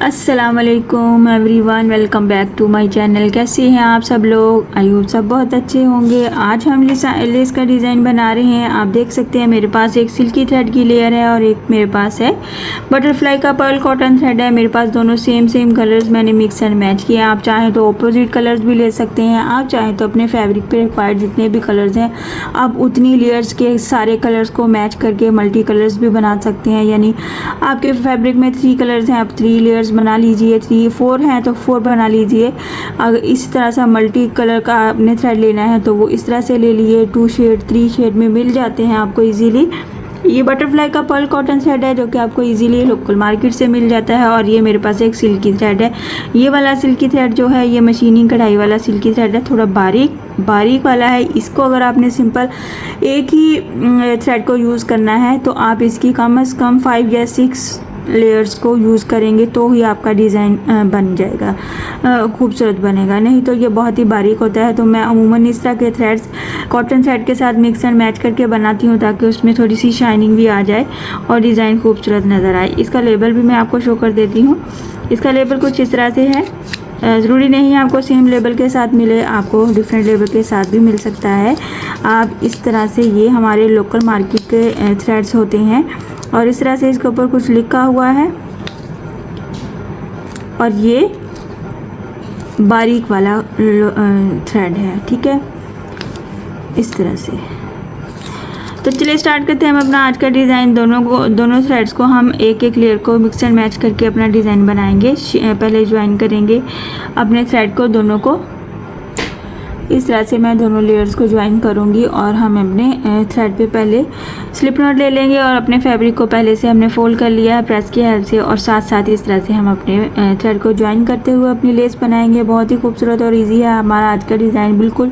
अस्सलाम वालेकुम everyone, welcome back to my channel. कैसे हैं आप सब लोग? आई होप सब बहुत अच्छे होंगे। आज हम लेस का डिज़ाइन बना रहे हैं। आप देख सकते हैं मेरे पास एक सिल्की थ्रेड की लेयर है और एक मेरे पास है बटरफ्लाई का पर्ल कॉटन थ्रेड है। मेरे पास दोनों सेम कलर्स मैंने मिक्स एंड मैच किए। आप चाहें तो अपोजिट कलर्स भी ले सकते हैं। आप चाहें तो अपने फैब्रिक पे रिक्वायर्ड जितने भी कलर्स हैं आप उतनी लेयर्स के सारे कलर्स को मैच करके मल्टी कलर्स भी बना सकते हैं। यानी आपके फैब्रिक में 3 कलर्स हैं, आप 3 लेयर्स बना लीजिए। 4 हैं तो 4 बना लीजिए। अगर इस तरह से मल्टी कलर का आपने थ्रेड लेना है तो वो इस तरह से ले लिए। 2 शेड 3 शेड में मिल जाते हैं आपको इजीली। ये बटरफ्लाई का पर्ल कॉटन थ्रेड है जो कि आपको इजीली लोकल मार्केट से मिल जाता है। और ये मेरे पास एक सिल्की थ्रेड है। ये वाला सिल्की थ्रेड जो है ये मशीनिंग कढ़ाई वाला सिल्की थ्रेड है, थोड़ा बारीक वाला है। इसको अगर आपने सिंपल एक ही थ्रेड को यूज़ करना है तो आप इसकी कम से कम 5 या 6 लेयर्स को यूज़ करेंगे तो ही आपका डिज़ाइन बन जाएगा, खूबसूरत बनेगा। नहीं तो ये बहुत ही बारीक होता है। तो मैं अमूमन इस तरह के थ्रेड्स कॉटन थ्रेड के साथ मिक्स एंड मैच करके बनाती हूँ ताकि उसमें थोड़ी सी शाइनिंग भी आ जाए और डिज़ाइन खूबसूरत नज़र आए। इसका लेबल भी मैं आपको शो कर देती हूँ। इसका लेबल कुछ इस तरह से है। ज़रूरी नहीं है आपको सेम लेबल के साथ मिले, आपको डिफरेंट लेबल के साथ भी मिल सकता है। आप इस तरह से, ये हमारे लोकल मार्केट के थ्रेड्स होते हैं और इस तरह से इसके ऊपर कुछ लिखा हुआ है और ये बारीक वाला थ्रेड है, ठीक है, इस तरह से। तो चलिए स्टार्ट करते हैं हम अपना आज का डिज़ाइन। दोनों थ्रेड्स को हम एक लेयर को मिक्स एंड मैच करके अपना डिज़ाइन बनाएंगे। पहले ज्वाइन करेंगे अपने थ्रेड को, दोनों को इस तरह से मैं दोनों लेयर्स को ज्वाइन करूंगी और हम अपने थ्रेड पे पहले स्लिप नॉट ले लेंगे और अपने फैब्रिक को पहले से हमने फोल्ड कर लिया है प्रेस की हेल्प से। और साथ इस तरह से हम अपने थ्रेड को ज्वाइन करते हुए अपनी लेस बनाएंगे। बहुत ही खूबसूरत और इजी है हमारा आज का डिज़ाइन। बिल्कुल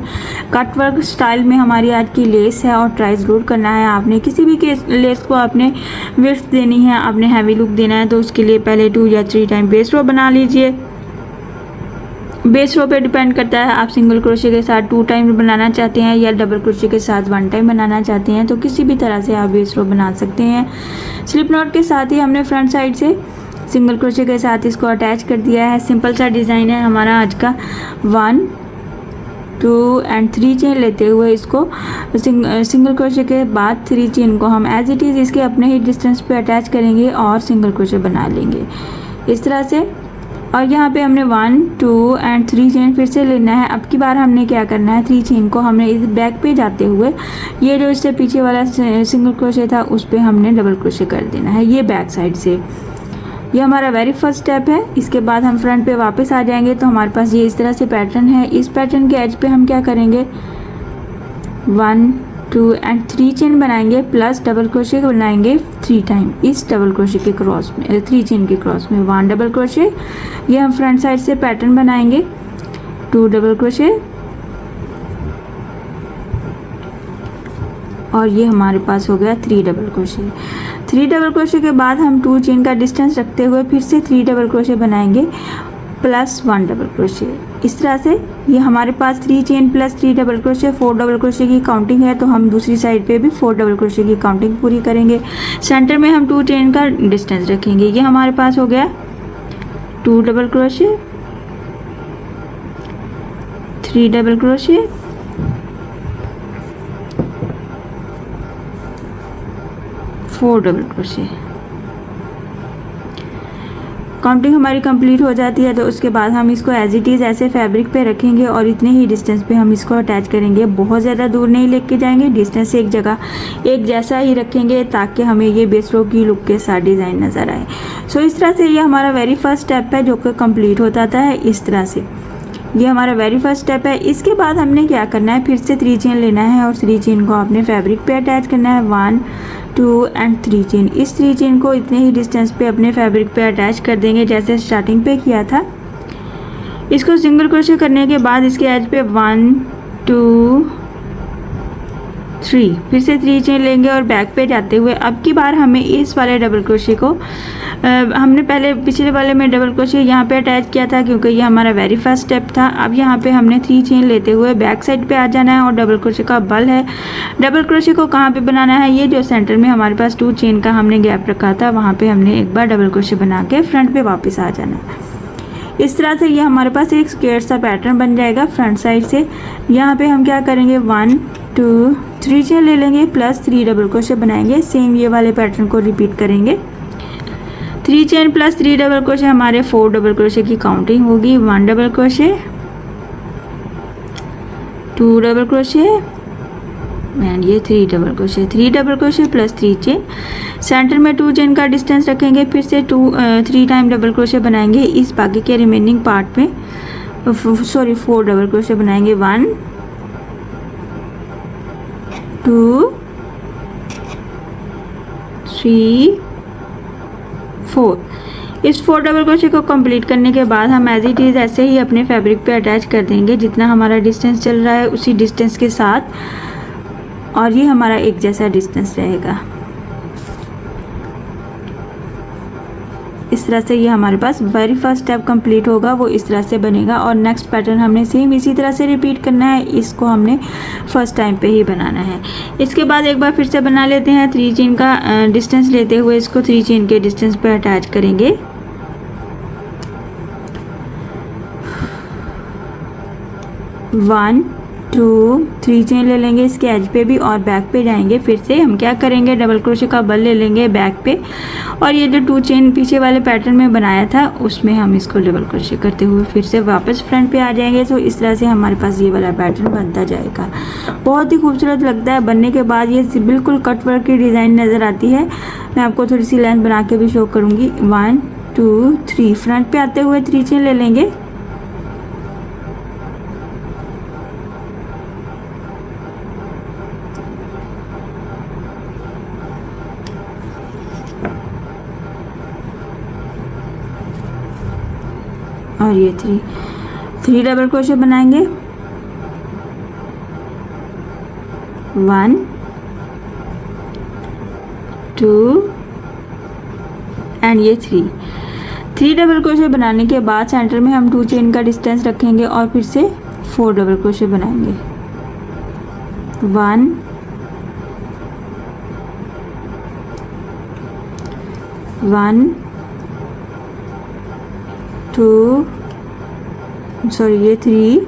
कट वर्क स्टाइल में हमारी आज की लेस है और ट्राई ज़रूर करना है आपने। किसी भी लेस को आपने विड्थ देनी है, आपने हैवी लुक देना है तो उसके लिए पहले 2 या 3 टाइम बेस रो बना लीजिए। बेस रो पे डिपेंड करता है आप सिंगल क्रोशे के साथ 2 टाइम बनाना चाहते हैं या डबल क्रोशे के साथ 1 टाइम बनाना चाहते हैं, तो किसी भी तरह से आप बेस रो बना सकते हैं। स्लिप नॉट के साथ ही हमने फ्रंट साइड से सिंगल क्रोशे के साथ इसको अटैच कर दिया है। सिंपल सा डिज़ाइन है हमारा आज का। 1 2 एंड 3 चेन लेते हुए इसको सिंगल क्रोशे के बाद 3 चेन को हम एज इट इज़ इसके अपने ही डिस्टेंस पे अटैच करेंगे और सिंगल क्रोशे बना लेंगे इस तरह से। और यहाँ पे हमने 1 2 एंड 3 चेन फिर से लेना है। अब की बार हमने क्या करना है, 3 चेन को हमने इस बैक पे जाते हुए ये जो इससे पीछे वाला सिंगल क्रोशे था उस पे हमने डबल क्रोशे कर देना है, ये बैक साइड से। ये हमारा वेरी फर्स्ट स्टेप है। इसके बाद हम फ्रंट पे वापस आ जाएंगे तो हमारे पास ये इस तरह से पैटर्न है। इस पैटर्न के एज पे हम क्या करेंगे, 1 2 एंड 3 चेन बनाएंगे प्लस डबल क्रोशे बनाएंगे 3 टाइम इस डबल क्रोशे के क्रॉस में, 3 चेन के क्रॉस में 1 डबल क्रोशे। ये हम फ्रंट साइड से पैटर्न बनाएंगे, 2 डबल क्रोशे और ये हमारे पास हो गया 3 डबल क्रोशे। 3 डबल क्रोशे के बाद हम 2 चेन का डिस्टेंस रखते हुए फिर से 3 डबल क्रोशे बनाएंगे प्लस 1 डबल क्रोशे। इस तरह से ये हमारे पास 3 chain plus 3 double crochet 4 double crochet की काउंटिंग है। तो हम दूसरी साइड पे भी 4 डबल क्रोशे की काउंटिंग पूरी करेंगे। सेंटर में हम 2 चेन का डिस्टेंस रखेंगे। ये हमारे पास हो गया 2 double crochet 3 double crochet 4 double crochet. Counting हमारी कंप्लीट हो जाती है तो उसके बाद हम इसको एज इट इज़ ऐसे फैब्रिक पे रखेंगे और इतने ही डिस्टेंस पे हम इसको अटैच करेंगे। बहुत ज़्यादा दूर नहीं लेके जाएंगे, डिस्टेंस एक जगह एक जैसा ही रखेंगे ताकि हमें ये बेस रो की लुक के साथ डिज़ाइन नज़र आए। सो इस तरह से ये हमारा वेरी फर्स्ट स्टेप है जो कि कंप्लीट हो जाता है इस तरह से। ये हमारा वेरी फर्स्ट स्टेप है। इसके बाद हमने क्या करना है, फिर से 3 चेन लेना है और 3 चेन को आपने फैब्रिक पे अटैच करना है। 1 2 एंड 3 चेन। इस 3 चेन को इतने ही डिस्टेंस पे अपने फैब्रिक पे अटैच कर देंगे जैसे स्टार्टिंग पे किया था। इसको सिंगल क्रोशे करने के बाद इसके एज पे 1 2 3, फिर से 3 चेन लेंगे और बैक पे जाते हुए अब की बार हमें इस वाले डबल क्रोशे को हमने पहले पिछले वाले में डबल क्रोशे यहाँ पे अटैच किया था क्योंकि ये हमारा वेरी फर्स्ट स्टेप था। अब यहाँ पे हमने 3 चेन लेते हुए बैक साइड पे आ जाना है और डबल क्रोशे का बल है। डबल क्रोशे को कहाँ पे बनाना है, ये जो सेंटर में हमारे पास 2 चेन का हमने गैप रखा था वहाँ पे हमने एक बार डबल क्रोशे बना के फ्रंट पे वापस आ जाना है। इस तरह से ये हमारे पास एक स्क्वायर सा पैटर्न बन जाएगा फ्रंट साइड से। यहाँ पे हम क्या करेंगे 1 2 3 चेन ले लेंगे प्लस 3 डबल क्रोशे बनाएंगे। सेम ये वाले पैटर्न को रिपीट करेंगे। 3 चेन प्लस 3 डबल क्रोशे हमारे 4 डबल क्रोशे की काउंटिंग होगी। 1 double crochet, 2 double crochet and ये 3 double crochet. 3 double crochet plus 3 chain, centre में 2 चेन का डिस्टेंस रखेंगे, फिर से 3 टाइम डबल क्रोशे बनाएंगे। इस बाकी के रिमेनिंग पार्ट में 4 डबल क्रोशे बनाएंगे। 1 2 3 4। इस 4 डबल क्रोशे को कंप्लीट करने के बाद हम एज इट इज़ ऐसे ही अपने फैब्रिक पे अटैच कर देंगे जितना हमारा डिस्टेंस चल रहा है उसी डिस्टेंस के साथ, और ये हमारा एक जैसा डिस्टेंस रहेगा। इस तरह से ये हमारे पास वेरी फर्स्ट स्टेप कंप्लीट होगा, वो इस तरह से बनेगा। और नेक्स्ट पैटर्न हमने सेम इसी तरह से रिपीट करना है, इसको हमने फर्स्ट टाइम पे ही बनाना है। इसके बाद एक बार फिर से बना लेते हैं। 3 चेन का डिस्टेंस लेते हुए इसको 3 चेन के डिस्टेंस पे अटैच करेंगे। 1 2 3 चेन ले लेंगे इसके एज पे भी और बैक पे जाएंगे। फिर से हम क्या करेंगे डबल क्रोशे का बल ले लेंगे बैक पे, और ये जो 2 चेन पीछे वाले पैटर्न में बनाया था उसमें हम इसको डबल क्रोशे करते हुए फिर से वापस फ्रंट पे आ जाएंगे। तो इस तरह से हमारे पास ये वाला पैटर्न बनता जाएगा। बहुत ही खूबसूरत लगता है। बनने के बाद ये बिल्कुल कट वर्क की डिज़ाइन नज़र आती है। मैं आपको थोड़ी सी लेंथ बना के भी शो करूँगी। 1 2 3 फ्रंट पे आते हुए 3 चेन ले लेंगे, और ये 3 डबल क्रोशे बनाएंगे। 1 2 एंड ये 3 डबल क्रोशे बनाने के बाद सेंटर में हम 2 चेन का डिस्टेंस रखेंगे और फिर से 4 डबल क्रोशे बनाएंगे। 1 1 2 सॉरी ये 3,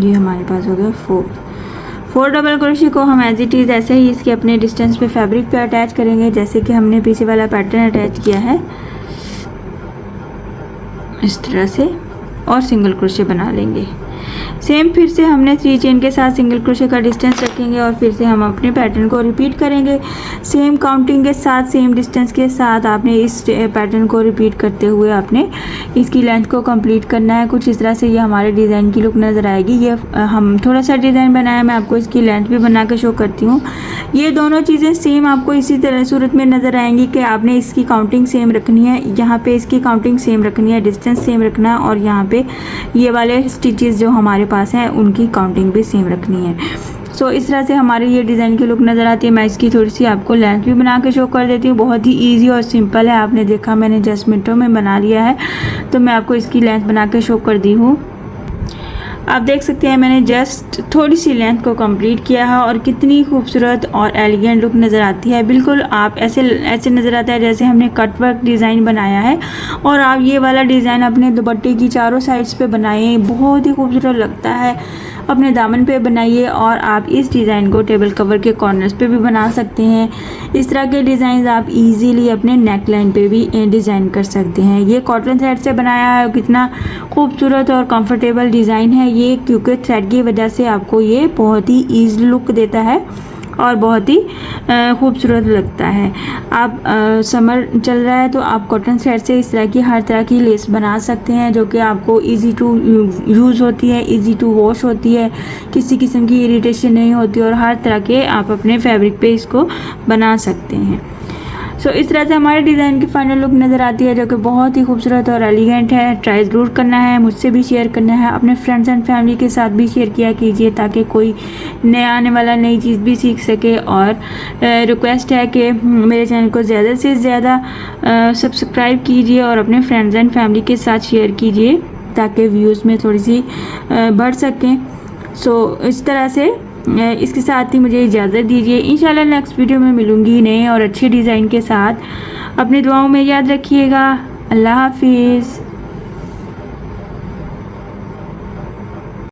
ये हमारे पास हो गया 4 डबल क्रोशे को हम एज इट इज़ ऐसे ही इसके अपने डिस्टेंस पे फैब्रिक पे अटैच करेंगे जैसे कि हमने पीछे वाला पैटर्न अटैच किया है इस तरह से, और सिंगल क्रोशे बना लेंगे। सेम फिर से हमने 3 चेन के साथ सिंगल क्रोशे का डिस्टेंस रखेंगे और फिर से हम अपने पैटर्न को रिपीट करेंगे। सेम काउंटिंग के साथ सेम डिस्टेंस के साथ आपने इस पैटर्न को रिपीट करते हुए आपने इसकी लेंथ को कंप्लीट करना है। कुछ इस तरह से ये हमारे डिज़ाइन की लुक नज़र आएगी। ये हम थोड़ा सा डिज़ाइन बनाया, मैं आपको इसकी लेंथ भी बना के शो करती हूँ। ये दोनों चीज़ें सेम आपको इसी तरह सूरत में नज़र आएंगी कि आपने इसकी काउंटिंग सेम रखनी है, यहाँ पे इसकी काउंटिंग सेम रखनी है, डिस्टेंस सेम रखना है, और यहाँ पे ये वाले स्टिचेस जो हमारे पास हैं उनकी काउंटिंग भी सेम रखनी है। सो इस तरह से हमारी ये डिज़ाइन की लुक नज़र आती है। मैं इसकी थोड़ी सी आपको लेंथ भी बना के शो कर देती हूँ। बहुत ही इजी और सिंपल है, आपने देखा मैंने 10 मिनटों में बना लिया है, तो मैं आपको इसकी लेंथ बना के शो कर दी हूँ। आप देख सकते हैं मैंने जस्ट थोड़ी सी लेंथ को कंप्लीट किया है और कितनी खूबसूरत और एलिगेंट लुक नज़र आती है। बिल्कुल आप ऐसे नज़र आता है जैसे हमने कट वर्क डिज़ाइन बनाया है, और आप ये वाला डिज़ाइन अपने दुपट्टे की चारों साइड्स पे बनाइए, बहुत ही खूबसूरत लगता है। अपने दामन पे बनाइए, और आप इस डिज़ाइन को टेबल कवर के कॉर्नर्स पे भी बना सकते हैं। इस तरह के डिज़ाइन आप इजीली अपने नेक लाइन पे भी डिज़ाइन कर सकते हैं। ये कॉटन थ्रेड से बनाया है, कितना खूबसूरत और कंफर्टेबल डिज़ाइन है ये, क्योंकि थ्रेड की वजह से आपको ये बहुत ही ईजी लुक देता है और बहुत ही खूबसूरत लगता है। आप समर चल रहा है तो आप कॉटन थ्रेड से इस तरह की हर तरह की लेस बना सकते हैं जो कि आपको इजी टू यूज़ होती है, इजी टू वॉश होती है, किसी किस्म की इरिटेशन नहीं होती, और हर तरह के आप अपने फैब्रिक पे इसको बना सकते हैं। सो इस तरह से हमारे डिज़ाइन की फाइनल लुक नज़र आती है, जो कि बहुत ही खूबसूरत और एलिगेंट है। ट्राई ज़रूर करना है, मुझसे भी शेयर करना है, अपने फ्रेंड्स एंड फैमिली के साथ भी शेयर किया कीजिए, ताकि कोई नया आने वाला नई चीज़ भी सीख सके। और रिक्वेस्ट है कि मेरे चैनल को ज़्यादा से ज़्यादा सब्सक्राइब कीजिए और अपने फ्रेंड्स एंड फैमिली के साथ शेयर कीजिए, ताकि व्यूज़ में थोड़ी सी बढ़ सकें। सो इस तरह से इसके साथ ही मुझे इजाज़त दीजिए। इंशाल्लाह नेक्स्ट वीडियो में मिलूँगी नए और अच्छे डिज़ाइन के साथ। अपनी दुआओं में याद रखिएगा। अल्लाह हाफिज़।